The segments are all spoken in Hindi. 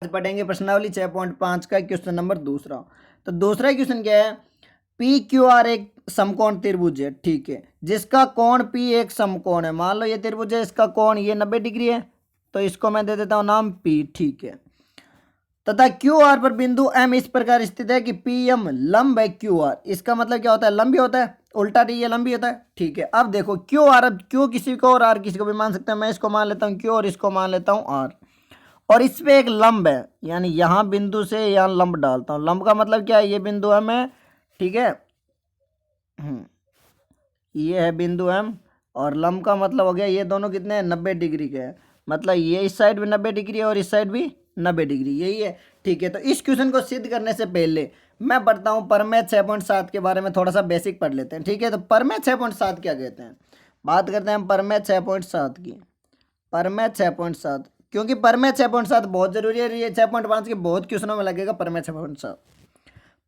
आज पढ़ेंगे प्रश्नावली 6.5 का क्वेश्चन नंबर दूसरा। तो दूसरा क्वेश्चन क्या है, पी क्यू आर एक समकोण त्रिभुज है, ठीक है, जिसका कोण पी एक समकोण है। मान लो ये त्रिभुज है, इसका कोण ये 90 डिग्री है, तो इसको मैं दे देता हूं नाम पी, ठीक है। तथा क्यू आर पर बिंदु एम इस प्रकार स्थित है कि पी एम लंब है क्यू आर। इसका मतलब क्या होता है, लंबी होता है, उल्टा टी ये लंबी होता है, ठीक है। अब देखो क्यू आर, अब क्यू किसी को और आर किसी को भी मान सकते हैं। मैं इसको मान लेता हूँ क्यू और इसको मान लेता हूँ आर, और इस पे एक लंब है, यानी यहां बिंदु से यहां लंब डालता हूं। लंब का मतलब क्या है, ये बिंदु एम है, ठीक है, ये है बिंदु एम, और लंब का मतलब हो गया ये दोनों कितने हैं, 90 डिग्री के हैं। मतलब ये इस साइड भी 90 डिग्री है और इस साइड भी 90 डिग्री, यही है, ठीक है। तो इस क्वेश्चन को सिद्ध करने से पहले मैं पढ़ता हूँ प्रमेय 6.7 के बारे में, थोड़ा सा बेसिक पढ़ लेते हैं, ठीक है। तो प्रमेय 6.7 क्या कहते हैं, बात करते हैं हम प्रमेय 6.7 की। प्रमेय 6.7, क्योंकि प्रमेय 6.7 बहुत जरूरी है, ये 6.5 के बहुत क्वेश्चनों में लगेगा प्रमेय 6.7।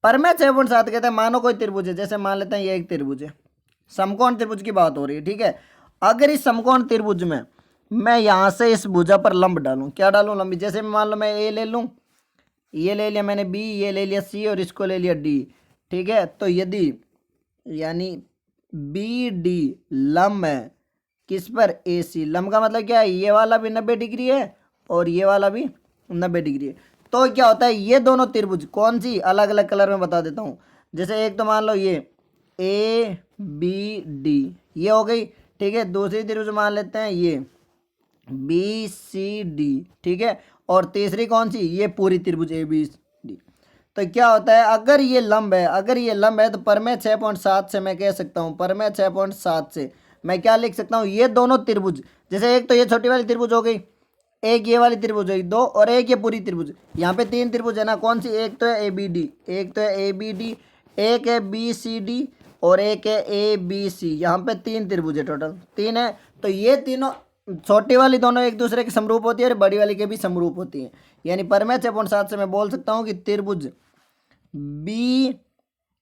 प्रमेय 6.7 कहते हैं, मानो कोई त्रिभुज है, जैसे मान लेते हैं ये एक त्रिभुज है, समकोण त्रिभुज की बात हो रही है, ठीक है। अगर इस समकोण त्रिभुज में मैं यहां से इस भुजा पर लंब डालूं, क्या डालूं, लंबी, जैसे मान लो मैं ए ले लूं, ये ले लिया मैंने बी, ये ले लिया सी और इसको ले लिया डी, ठीक है। तो यदि यानी बी डी लंब है किस पर, ए सी, लंब का मतलब क्या है, ये वाला भी 90 डिग्री है और ये वाला भी 90 डिग्री है। तो क्या होता है, ये दोनों त्रिभुज कौन सी, अलग अलग कलर में बता देता हूँ। जैसे एक तो मान लो ये ए बी डी, ये हो गई, ठीक है। दूसरी त्रिभुज मान लेते हैं ये बी सी डी, ठीक है। और तीसरी कौन सी, ये पूरी त्रिभुज ए बी डी। तो क्या होता है, अगर ये लंब है, अगर ये लंब है, तो प्रमेय 6.7 से मैं कह सकता हूँ, प्रमेय 6.7 से मैं क्या लिख सकता हूँ, ये दोनों त्रिभुज, जैसे एक तो ये छोटी वाली त्रिभुज हो गई, एक ये वाली त्रिभुज हो गई दो, और एक ये पूरी त्रिभुज, यहाँ पे तीन त्रिभुज है ना, कौन सी, एक तो है ए बी डी, एक तो है ए बी डी, एक है बी सी डी और एक है ए बी सी। यहाँ पे तीन त्रिभुज है, टोटल तीन है। तो ये तीनों, छोटी वाली दोनों एक दूसरे के समरूप होती है और बड़ी वाली के भी समरूप होती है। यानी प्रमेय 6.7 से मैं बोल सकता हूँ कि त्रिभुज बी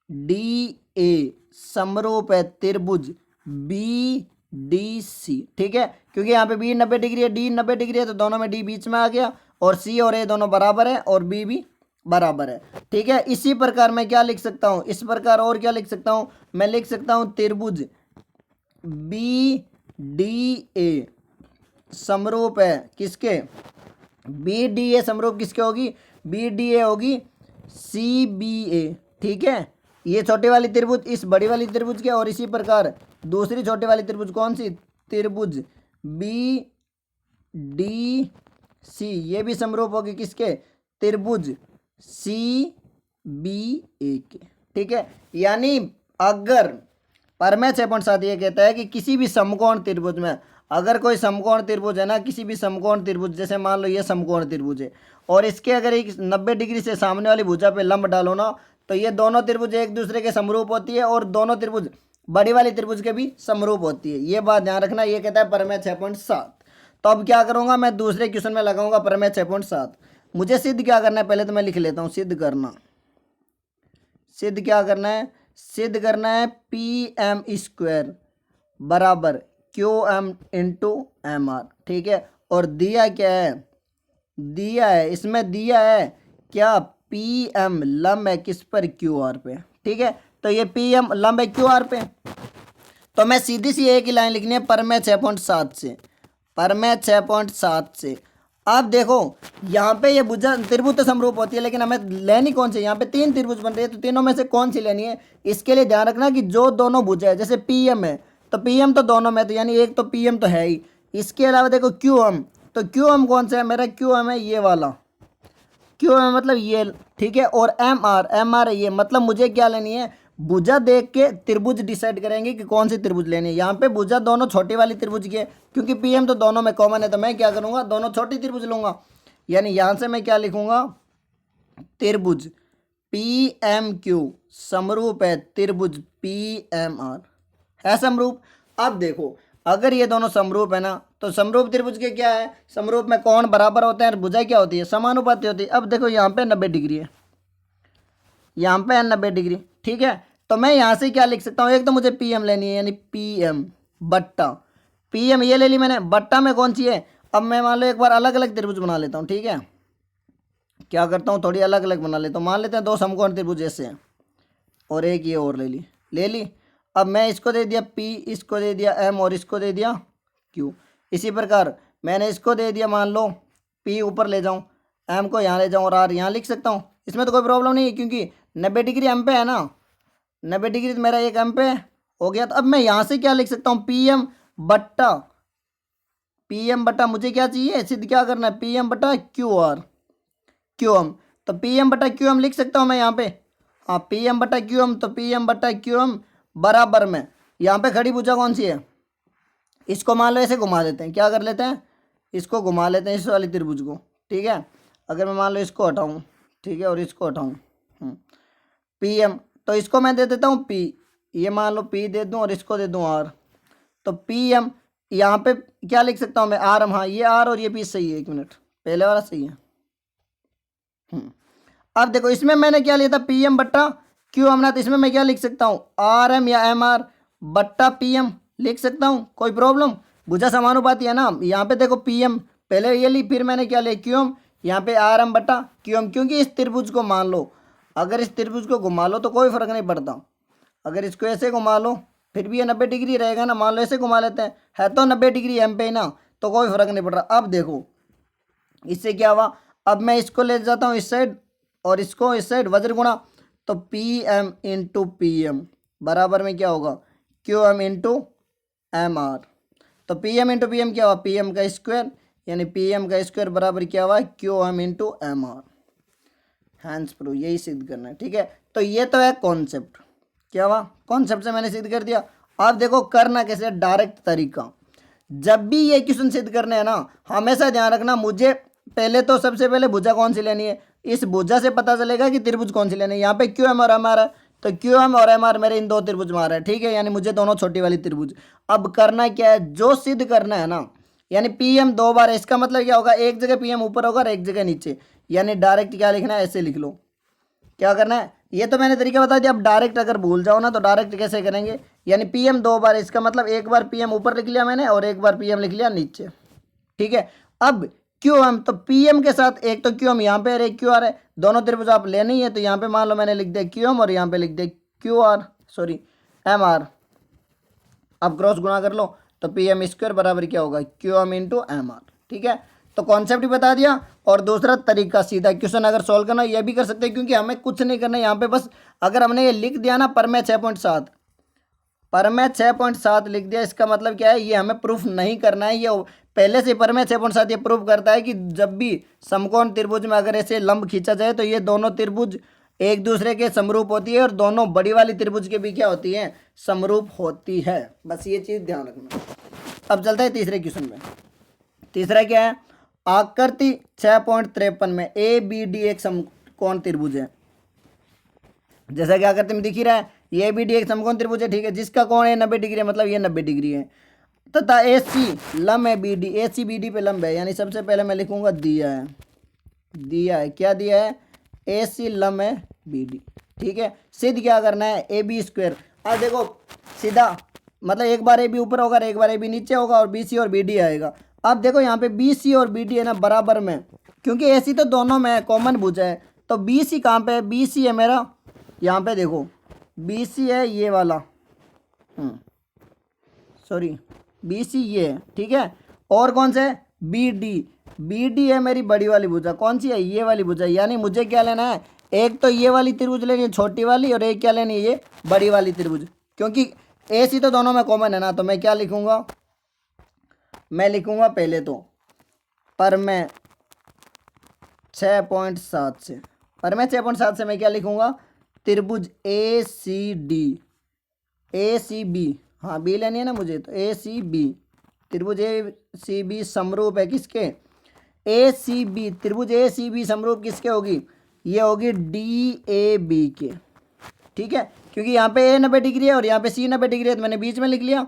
डी ए समरूप है त्रिभुज बी डी सी, ठीक है। क्योंकि यहाँ पे बी 90 डिग्री है, डी 90 डिग्री है, तो दोनों में डी बीच में आ गया, और सी और ए दोनों बराबर है और बी भी बराबर है, ठीक है। इसी प्रकार मैं क्या लिख सकता हूँ, इस प्रकार और क्या लिख सकता हूँ, मैं लिख सकता हूँ त्रिभुज बी डी ए समरूप है किसके, बी डी ए समरूप किसके होगी, बी डी ए होगी सी बी ए, ठीक है। ये छोटी वाली त्रिभुज इस बड़ी वाली त्रिभुज के, और इसी प्रकार दूसरी छोटी वाली त्रिभुज कौन सी, त्रिभुज बी डी सी, ये भी समरूप होगी किसके, त्रिभुज सी बी ए के, ठीक है। यानी अगर प्रमेय 6.7 ये कहता है कि किसी भी समकोण त्रिभुज में, अगर कोई समकोण त्रिभुज है ना, किसी भी समकोण त्रिभुज, जैसे मान लो ये समकोण त्रिभुज है और इसके अगर एक 90 डिग्री से सामने वाली भुजा पे लंब डालो ना, तो ये दोनों त्रिभुज एक दूसरे के समरूप होती है और दोनों त्रिभुज बड़ी वाली त्रिभुज के भी समरूप होती है। ये बात ध्यान रखना, ये कहता है प्रमेय 6.7। तो अब क्या करूंगा, मैं दूसरे क्वेश्चन में लगाऊंगा प्रमेय 6.7। मुझे सिद्ध क्या करना है, पहले तो मैं लिख लेता हूँ, सिद्ध करना, सिद्ध क्या करना है, सिद्ध करना है पी एम स्क्वायर बराबर Q M into M R, ठीक है। और दिया क्या है, दिया है, इसमें दिया है क्या, पी एम लंब है किस पर, क्यू आर पे, ठीक है। तो ये पी एम लंब है क्यू आर पे, तो मैं सीधी सी एक ही लाइन लिखनी है प्रमेय 6.7 से, प्रमेय 6.7 से। अब देखो यहाँ पे ये भुजा त्रिभुज तो समरूप होती है, लेकिन हमें लेनी कौन सी, यहाँ पे तीन त्रिभुज बन रही है, तो तीनों में से कौन सी लेनी है। इसके लिए ध्यान रखना कि जो दोनों भुजा है, जैसे पी एम है तो पी एम तो दोनों में, तो यानी एक तो पी एम तो है ही, इसके अलावा देखो क्यू एम, तो क्यू एम कौन सा है, मेरा क्यू एम है ये वाला, क्यू एम मतलब ये, ठीक है। और एम आर है ये, मतलब मुझे क्या लेनी है, भुजा देख के त्रिभुज डिसाइड करेंगे कि कौन सी त्रिभुज लेनी है। यहाँ पे भुजा दोनों छोटी वाली त्रिभुज की है, क्योंकि पीएम तो दोनों में कॉमन है, तो मैं क्या करूँगा, दोनों छोटी त्रिभुज लूँगा। यानी यहाँ से मैं क्या लिखूँगा, त्रिभुज पी एम क्यू समरूप है त्रिभुज पी एम आर, है समरूप। अब देखो अगर ये दोनों समरूप है ना, तो समरूप त्रिभुज के क्या है, समरूप में कोण बराबर होते हैं और भुजा क्या होती है, समानुपाती होती है। अब देखो यहाँ पे 90 डिग्री है, यहाँ पे है 90 डिग्री, ठीक है। तो मैं यहाँ से क्या लिख सकता हूँ, एक तो मुझे पी एम लेनी है, यानी पी एम बट्टा पी एम ये ले ली मैंने, बट्टा में कौन सी है। अब मैं मान लो एक बार अलग अलग त्रिभुज बना लेता हूँ, ठीक है। क्या करता हूँ, थोड़ी अलग अलग बना लेता हूँ। मान लेते हैं दो समकोण त्रिभुज ऐसे हैं और एक ये और ले ली। अब मैं इसको दे दिया P, इसको दे दिया M और इसको दे दिया Q। इसी प्रकार मैंने इसको दे दिया, मान लो P ऊपर ले जाऊँ, M को यहाँ ले जाऊँ और R यहाँ लिख सकता हूँ। इसमें तो कोई प्रॉब्लम नहीं है क्योंकि 90 डिग्री M पे है ना, 90 डिग्री तो मेरा एक M पे हो गया। तो अब मैं यहाँ से क्या लिख सकता हूँ, PM बट्टा मुझे क्या चाहिए, सिद्ध क्या करना है, PM बट्टा QM। तो PM बट्टा QM लिख सकता हूँ मैं यहाँ पे। हाँ, PM बट्टा QM, तो PM बट्टा QM बराबर में यहाँ पे खड़ी भुजा कौन सी है, इसको मान लो ऐसे घुमा देते हैं, क्या कर लेते हैं, इसको घुमा लेते हैं इस वाली त्रिभुज को। ठीक है, अगर मैं मान लो इसको हटाऊँ, ठीक है, और इसको हटाऊँ PM, तो इसको मैं दे देता हूँ P, ये मान लो P दे दूँ और इसको दे दूँ R। तो PM यहाँ पे क्या लिख सकता हूँ मैं, R। हाँ, ये R और ये P सही है, एक मिनट, पहले वाला सही है। अब देखो इसमें मैंने क्या लिया था, PM बट्टा QM ना, तो इसमें मैं क्या लिख सकता हूँ, RM या MR बट्टा PM लिख सकता हूँ, कोई प्रॉब्लम। भुजा समानुपाती है ना। यहाँ पे देखो PM पहले ये ली, फिर मैंने क्या लिया QM, यहाँ पे RM बट्टा QM, क्योंकि इस त्रिभुज को मान लो, अगर इस त्रिभुज को घुमा लो तो कोई फर्क नहीं पड़ता। अगर इसको ऐसे घुमा लो फिर भी ये 90 डिग्री रहेगा ना। मान लो ऐसे घुमा लेते हैं, है तो 90 डिग्री M पे ही ना, तो कोई फर्क नहीं पड़ रहा। अब देखो इससे क्या हुआ, अब मैं इसको ले जाता हूँ इस साइड और इसको इस साइड, वज्र गुणा, तो PM इंटू PM बराबर में क्या होगा, QM इंटू MR। तो PM इंटू PM क्या हुआ, PM का स्क्वायर, यानी PM का स्क्वायर बराबर क्या हुआ, QM into MR। Hence prove, यही सिद्ध करना है। ठीक है, तो ये तो है कॉन्सेप्ट, क्या हुआ, कॉन्सेप्ट से मैंने सिद्ध कर दिया। अब देखो करना कैसे, डायरेक्ट तरीका। जब भी ये क्वेश्चन सिद्ध करने हैं ना, हमेशा ध्यान रखना, मुझे पहले तो सबसे पहले भुजा कौन सी लेनी है, इस भुजा से पता चलेगा कि त्रिभुज कौन सी लेनी है। यहाँ पे QM और MR है, तो QM और MR मेरे इन दो त्रिभुज में आ रहा है। ठीक है, यानी मुझे दोनों छोटी वाली त्रिभुज। अब करना क्या है, जो सिद्ध करना है ना, यानी PM दो बार है, इसका मतलब क्या होगा, एक जगह PM ऊपर होगा और एक जगह नीचे, यानी डायरेक्ट क्या लिखना है, ऐसे लिख लो। क्या करना है, ये तो मैंने तरीका बता दिया। अब डायरेक्ट अगर भूल जाओ ना, तो डायरेक्ट कैसे करेंगे, यानी PM दो बार, इसका मतलब एक बार PM ऊपर लिख लिया मैंने और एक बार PM लिख लिया नीचे। ठीक है, अब QM, तो PM के साथ एक तो QM यहाँ पे और एक QR है, दोनों त्रिभुज आप लेनी ही है। तो यहाँ पे मान लो मैंने लिख दिया QM और यहाँ पे लिख दिया MR। अब क्रॉस गुणा कर लो, तो PM स्क्वायर बराबर क्या होगा, QM इंटू MR। ठीक है, तो कॉन्सेप्ट भी बता दिया। और दूसरा तरीका, सीधा क्वेश्चन अगर सॉल्व करना ये भी कर सकते हैं, क्योंकि हमें कुछ नहीं करना है यहाँ पे। बस अगर हमने ये लिख दिया ना, परमेय 6.7 लिख दिया, इसका मतलब क्या है, ये हमें प्रूफ नहीं करना है। ये पहले से परमेय 6.7 ये प्रूफ करता है कि जब भी समकोण त्रिभुज में अगर ऐसे लंब खींचा जाए तो ये दोनों त्रिभुज एक दूसरे के समरूप होती है, और दोनों बड़ी वाली त्रिभुज के भी क्या होती है, समरूप होती है। बस ये चीज़ ध्यान रखना। अब चलता है तीसरे क्वेश्चन में। तीसरा क्या है, आकृति 6.53 में ABD एक समकोण त्रिभुज है। जैसा कि आकृति में दिख ही रहा है, ये ABD एक समकोण त्रिभुज है। ठीक है, जिसका कोण है 90 डिग्री है, मतलब ये 90 डिग्री है, तथा AC लंब है BD, AC BD पे लंब है। यानी सबसे पहले मैं लिखूंगा दिया है, क्या दिया है, AC लंब है BD। ठीक है, सिद्ध क्या करना है, AB स्क्वायर। अब देखो सीधा, मतलब एक बार AB ऊपर होगा, एक बार AB नीचे होगा, और BC और BD आएगा। अब देखो यहाँ पे BC और BD है ना बराबर में, क्योंकि AC तो दोनों में कॉमन भुजा है। तो BC कहाँ पे है, BC है मेरा, यहाँ पे देखो BC है ये वाला, BC ये है। ठीक है, और कौन सा है, BD है मेरी बड़ी वाली भुजा, कौन सी है, ये वाली भुजा। यानी मुझे क्या लेना है, एक तो ये वाली त्रिभुज लेनी है छोटी वाली, और एक क्या लेनी है, ये बड़ी वाली त्रिभुज। क्योंकि AC तो दोनों में कॉमन है ना, तो मैं क्या लिखूंगा, मैं लिखूंगा पहले तो परमेय 6.7 से, परमेय 6.7 से मैं क्या लिखूंगा, त्रिभुज ACB, हाँ बी लेनी है ना मुझे, तो ACB, त्रिभुज ACB समरूप है किसके, ACB, त्रिभुज ACB समरूप किसके होगी, ये होगी DAB के। ठीक है, क्योंकि यहाँ पे A 90 डिग्री है और यहाँ पे C 90 डिग्री है, तो मैंने बीच में लिख लिया।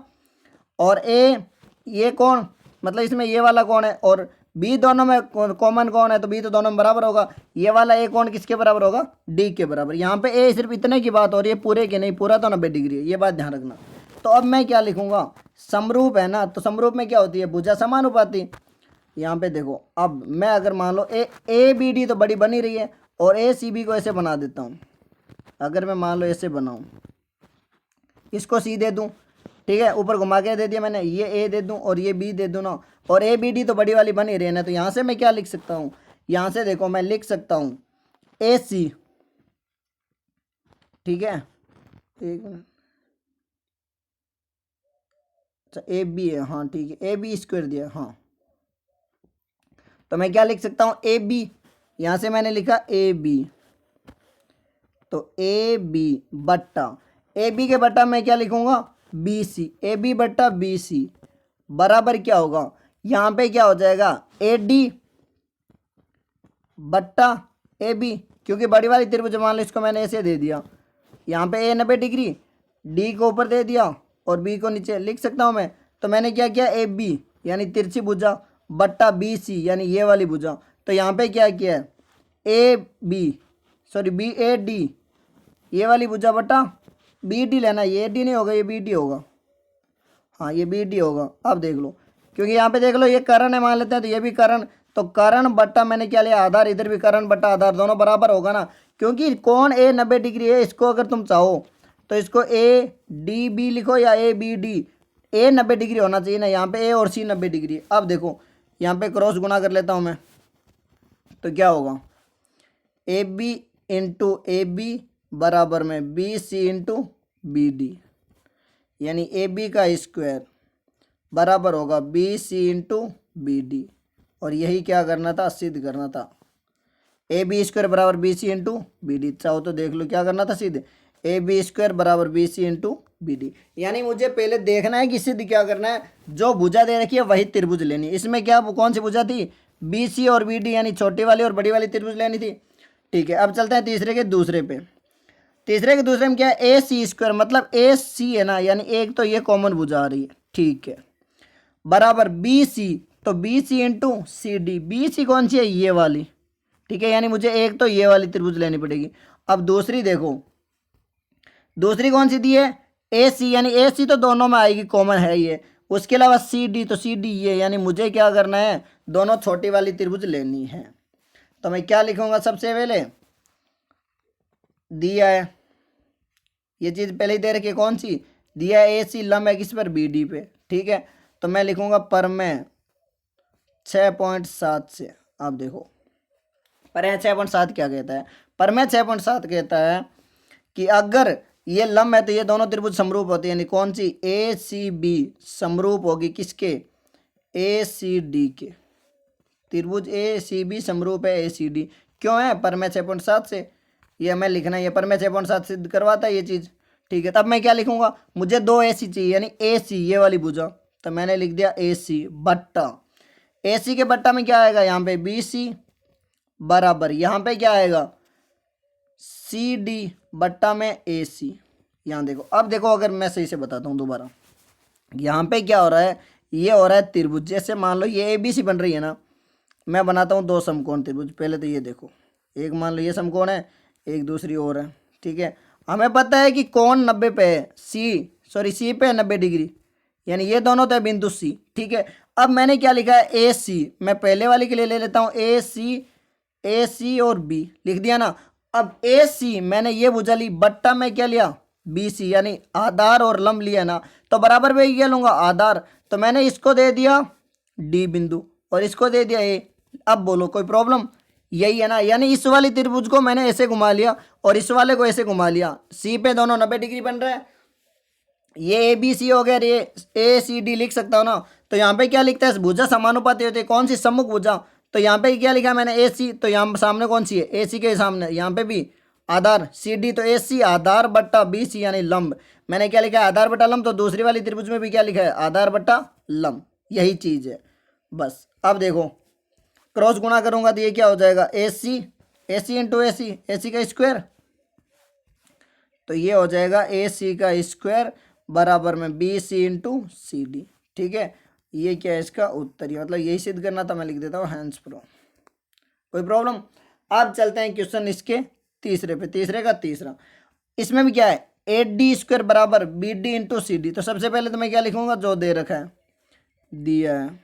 और A ये कौन, मतलब इसमें ये वाला कौन है, और B दोनों में कॉमन कौन है, तो B तो दोनों में बराबर होगा। ये वाला A कौन किसके बराबर होगा, D के बराबर। यहाँ पे A सिर्फ इतने की बात हो रही है, पूरे के नहीं, पूरा तो 90 डिग्री है, ये बात ध्यान रखना। तो अब मैं क्या लिखूंगा, समरूप है ना, तो समरूप में क्या होती है, भुजा समानुपाती। यहाँ पे देखो, अब मैं अगर मान लो ए बी डी तो बड़ी बनी रही है, और ए सी बी को ऐसे बना देता हूँ। अगर मैं मान लो ऐसे बनाऊँ, इसको सी दे दूँ, ठीक है, ऊपर घुमा के दे दिया मैंने, ये ए दे दूँ और ये बी दे दूँ ना, और ए बी डी तो बड़ी वाली बनी रही है ना, तो यहाँ से मैं क्या लिख सकता हूँ, यहाँ से देखो मैं लिख सकता हूँ ए सी, ठीक है, एक मिनट, अच्छा ए बी है, हाँ ठीक है, ए बी स्क्वायर दिया, हाँ, तो मैं क्या लिख सकता हूँ ए बी, यहाँ से मैंने लिखा ए बी, तो ए बी बट्टा, ए बी के बट्टा मैं क्या लिखूंगा, बी सी, ए बी बट्टा बी सी बराबर क्या होगा, यहाँ पे क्या हो जाएगा, ए डी बट्टा ए बी, क्योंकि बड़ी वाली त्रिभुज मान लो इसको मैंने ऐसे दे दिया, यहाँ पे ए 90 डिग्री, डी को ऊपर दे दिया और बी को नीचे लिख सकता हूँ मैं, तो मैंने क्या किया, ए बी यानी तिरछी भुजा बट्टा बी सी यानी ये वाली भुजा, तो यहाँ पे क्या किया है, A B sorry B A D ये वाली भुजा बट्टा बी डी लेना, ये डी नहीं होगा, ये बी डी होगा, हाँ ये बी डी होगा। अब देख लो, क्योंकि यहाँ पे देख लो ये करण है मान लेते हैं, तो ये भी करण, तो करण बट्टा मैंने क्या लिया, आधार, इधर भी करण बट्टा आधार, दोनों बराबर होगा ना, क्योंकि कौन ए 90 डिग्री है, इसको अगर तुम चाहो तो इसको ए डी बी लिखो या A B D, A 90 degree होना चाहिए ना, यहाँ पे ए और सी 90 डिग्री। अब देखो यहाँ पे क्रॉस गुणा कर लेता हूँ मैं, तो क्या होगा, A B into A B बराबर में B C into B D, यानी ए बी का स्क्वायर बराबर होगा B C into B D, और यही क्या करना था, सिद्ध करना था, ए बी स्क्वायर बराबर B C into B D, चाहो तो देख लो क्या करना था, सिद्ध ए बी स्क्वायर बराबर B C into B D, यानी मुझे पहले देखना है कि सिद्ध क्या करना है, जो भुजा दे रखी है वही त्रिभुज लेनी है, इसमें क्या कौन सी भुजा थी, बी सी और बी डी, यानी छोटी वाली और बड़ी वाली त्रिभुज लेनी थी। ठीक है, अब चलते हैं तीसरे के दूसरे पे, तीसरे के दूसरे में क्या है, ए सी स्क्वायर, मतलब ए सी है ना, यानी एक तो ये कॉमन भुजा आ रही है, ठीक है, बराबर बी सी, तो B C into C D, B C कौन सी है, ये वाली, ठीक है, यानी मुझे एक तो ये वाली त्रिभुज लेनी पड़ेगी। अब दूसरी देखो, दूसरी कौन सी दी है, ए सी, यानी ए सी तो दोनों में आएगी, कॉमन है ये, उसके अलावा सी डी, तो सी डी ये, यानी मुझे क्या करना है, दोनों छोटी वाली त्रिभुज लेनी है। तो मैं क्या लिखूंगा, सबसे पहले दिया है, ये चीज़ पहले ही दे रखी है, कौन सी, दिया है ए सी लंब है किस पर, बी डी पे, ठीक है, तो मैं लिखूंगा परमेय 6.7 से। आप देखो परमेय 6.7 क्या कहता है, परमेय 6.7 कहता है कि अगर ये लंब है तो ये दोनों त्रिभुज समरूप होते हैं, यानी कौन सी, ए सी बी समरूप होगी किसके, ए सी डी के, त्रिभुज ए सी बी समरूप है ए सी डी, क्यों है, परमेय 6.7 से, ये हमें लिखना है, ये परमेय 6.7 सिद्ध करवाता है ये चीज़, ठीक है। तब मैं क्या लिखूंगा, मुझे दो ए सी चाहिए, यानी ए सी ये वाली भुजा, तो मैंने लिख दिया ए सी बट्टा, ए सी के बट्टा में क्या आएगा, यहाँ पे बी सी बराबर, यहाँ पे क्या आएगा, सी डी बट्टा में ए सी। यहाँ देखो, अब देखो अगर मैं सही से बताता हूँ दोबारा, यहाँ पे क्या हो रहा है, ये हो रहा है त्रिभुज, जैसे मान लो ये ए बी सी बन रही है ना, मैं बनाता हूँ दो समकोण त्रिभुज, पहले तो ये देखो, एक मान लो ये समकोण है, एक दूसरी और है, ठीक है, हमें पता है कि कोण 90 पे है, सी पे 90 डिग्री, यानी ये दोनों तो है बिंदु सी, ठीक है। अब मैंने क्या लिखा है, ए सी, मैं पहले वाले के लिए ले लेता हूँ ए सी और बी लिख दिया ना। अब ए सी मैंने ये भुजा ली, बट्टा में क्या लिया, बी सी, यानी आधार और लंब लिया ना, तो बराबर में क्या लूंगा, आधार, तो मैंने इसको दे दिया डी बिंदु और इसको दे दिया ए। अब बोलो कोई प्रॉब्लम, यही है ना, यानी इस वाली त्रिभुज को मैंने ऐसे घुमा लिया और इस वाले को ऐसे घुमा लिया, सी पे दोनों 90 डिग्री बन रहा है, ये ए बी सी हो गया, ये ए सी डी लिख सकता हूँ ना। तो यहाँ पे क्या लिखता है, भुजा समानुपाती होती है, कौन सी, सम्मुख भुजा, तो यहाँ पे क्या लिखा मैंने, ए सी, तो यहाँ सामने कौन सी है, ए सी के सामने, यहाँ पे भी आधार, सी डी, तो ए सी आधार बट्टा बी सी यानी लंब, मैंने क्या लिखा है, आधार बट्टा लंब, तो दूसरी वाली त्रिभुज में भी क्या लिखा है, आधार बट्टा लंब, यही चीज़ है बस। अब देखो क्रॉस गुणा करूंगा तो ये क्या हो जाएगा, ए सी इंटू ए सी का स्क्वायर, तो ये हो जाएगा ए सी का स्क्वायर बराबर में B C into C D, ठीक है, ये क्या है इसका उत्तर, ये मतलब यही सिद्ध करना था, मैं लिख देता हूँ हैंस प्रो, कोई प्रॉब्लम। अब चलते हैं क्वेश्चन इसके तीसरे पे, तीसरे का तीसरा, इसमें भी क्या है, ए डी स्क्वायर बराबर B D into C D, तो सबसे पहले तो मैं क्या लिखूंगा, जो दे रखा है, दिया है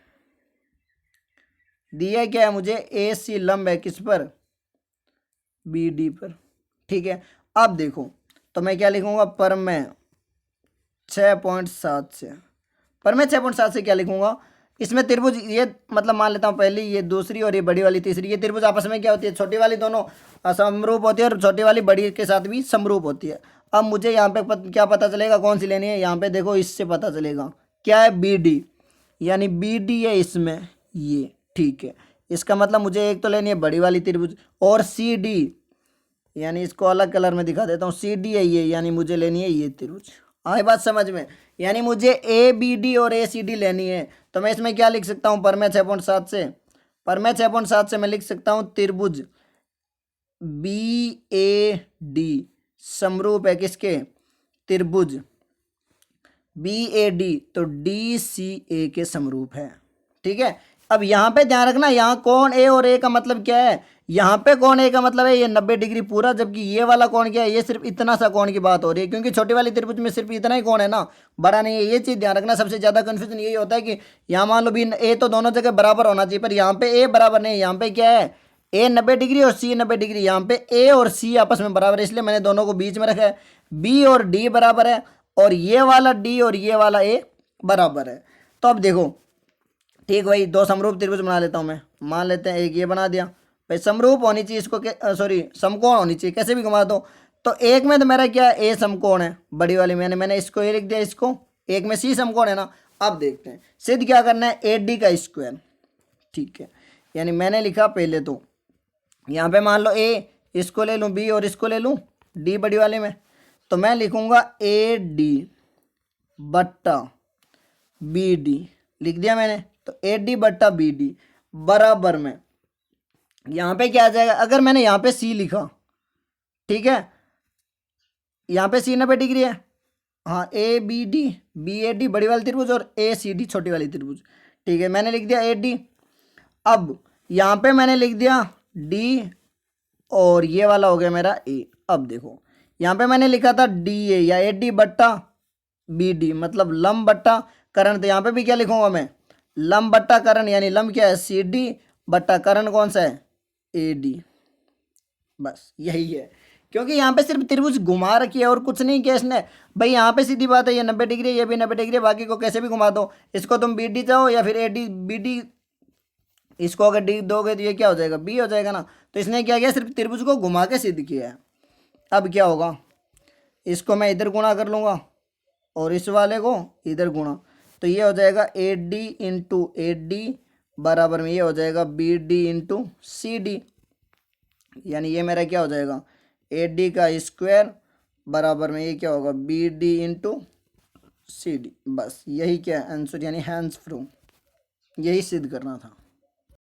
दिया क्या है मुझे, ए सी लंब है किस पर, बी डी पर। ठीक है, अब देखो तो मैं क्या लिखूंगा, पर मैं 6.7 से, पर मैं 6.7 से क्या लिखूंगा, इसमें त्रिभुज ये मतलब मान लेता हूँ पहली ये दूसरी और ये बड़ी वाली तीसरी, ये त्रिभुज आपस में क्या होती है, छोटी वाली दोनों समरूप होती है और छोटी वाली बड़ी के साथ भी समरूप होती है। अब मुझे यहाँ पे क्या पता चलेगा कौन सी लेनी है, यहाँ पे देखो इससे पता चलेगा क्या है, बी डी, यानी बी डी है इसमें ये। ठीक है, इसका मतलब मुझे एक तो लेनी है बड़ी वाली त्रिभुज, और सी डी, यानी इसको अलग कलर में दिखा देता हूँ, सी डी है ये, यानी मुझे लेनी है ये त्रिभुज। आए बात समझ में, यानी मुझे ए बी डी और ए सी डी लेनी है। तो मैं इसमें क्या लिख सकता हूँ, पर मैं 6.7 से, पर मैं 6.7 से मैं लिख सकता हूँ त्रिभुज बी ए डी समरूप है किसके, त्रिभुज बी ए डी, तो डी सी ए के समरूप है। ठीक है, अब यहाँ पे ध्यान रखना, यहाँ कोण ए और ए का मतलब क्या है, यहाँ पे कोण ए का मतलब है ये 90 डिग्री पूरा, जबकि ये वाला कोण क्या है, ये सिर्फ इतना सा कोण की बात हो रही है, क्योंकि छोटी वाली त्रिभुज में सिर्फ इतना ही कोण है ना, बड़ा नहीं है। ये चीज़ ध्यान रखना, सबसे ज़्यादा कन्फ्यूजन यही होता है कि यहाँ मान लो भी ए तो दोनों जगह बराबर होना चाहिए, पर यहाँ पे ए बराबर नहीं, यहाँ पे क्या है, ए 90 डिग्री और सी 90 डिग्री, यहाँ पे ए और सी आपस में बराबर है, इसलिए मैंने दोनों को बीच में रखा है। बी और डी बराबर है, और ये वाला डी और ये वाला ए बराबर है। तो अब देखो, ठीक भाई, दो समरूप त्रिभुज बना लेता हूँ मैं, मान लेते हैं एक ये बना दिया भाई, समरूप होनी चाहिए इसको, सॉरी समकोण होनी चाहिए, कैसे भी घुमा दो। तो एक में तो मेरा क्या है, ए समकोण है बड़ी वाली, मैंने इसको ए लिख दिया, इसको एक में सी समकोण है ना। अब देखते हैं सिद्ध क्या करना है, ए डी का स्क्वायर। ठीक है, यानी मैंने लिखा पहले तो यहाँ पे मान लो ए, इसको ले लूँ बी और इसको ले लूँ डी बड़ी वाले में, तो मैं लिखूंगा ए डी बट्टा बी डी, लिख दिया मैंने। तो ए डी बट्टा बी डी बराबर में यहाँ पे क्या आ जाएगा, अगर मैंने यहाँ पे सी लिखा, ठीक है, यहाँ पे सी 90 डिग्री है, हाँ A B D, B A D बड़ी वाली त्रिभुज और ए सी डी छोटी वाली त्रिभुज। ठीक है, मैंने लिख दिया ए डी। अब यहाँ पे मैंने लिख दिया डी और ये वाला हो गया मेरा ए। अब देखो यहाँ पे मैंने लिखा था डी ए या ए डी बट्टा बी डी, मतलब लंब बट्टा करण, तो यहाँ पे भी क्या लिखूंगा मैं, लंब बट्टा करण, यानी लंब क्या है सी डी बट्टा करण कौन सा है, ए डी। बस यही है, क्योंकि यहाँ पे सिर्फ त्रिभुज घुमा रखी है और कुछ नहीं किया इसने। भाई यहाँ पे सीधी बात है, ये 90 डिग्री, ये भी 90 डिग्री, बाकी को कैसे भी घुमा दो, इसको तुम बी डी चाहो या फिर ए डी बी डी, इसको अगर डी दोगे तो ये क्या हो जाएगा, बी हो जाएगा ना। तो इसने क्या किया, सिर्फ त्रिभुज को घुमा के सिद्ध किया है। अब क्या होगा, इसको मैं इधर गुणा कर लूँगा और इस वाले को इधर गुणा, तो ये हो जाएगा A D into A D बराबर में ये हो जाएगा B D into C D, यानी ये मेरा क्या हो जाएगा, ए डी का स्क्वायर बराबर में ये क्या होगा, B D into C D. बस यही क्या आंसर, यानी हैंड्स फ्रू, यही सिद्ध करना था।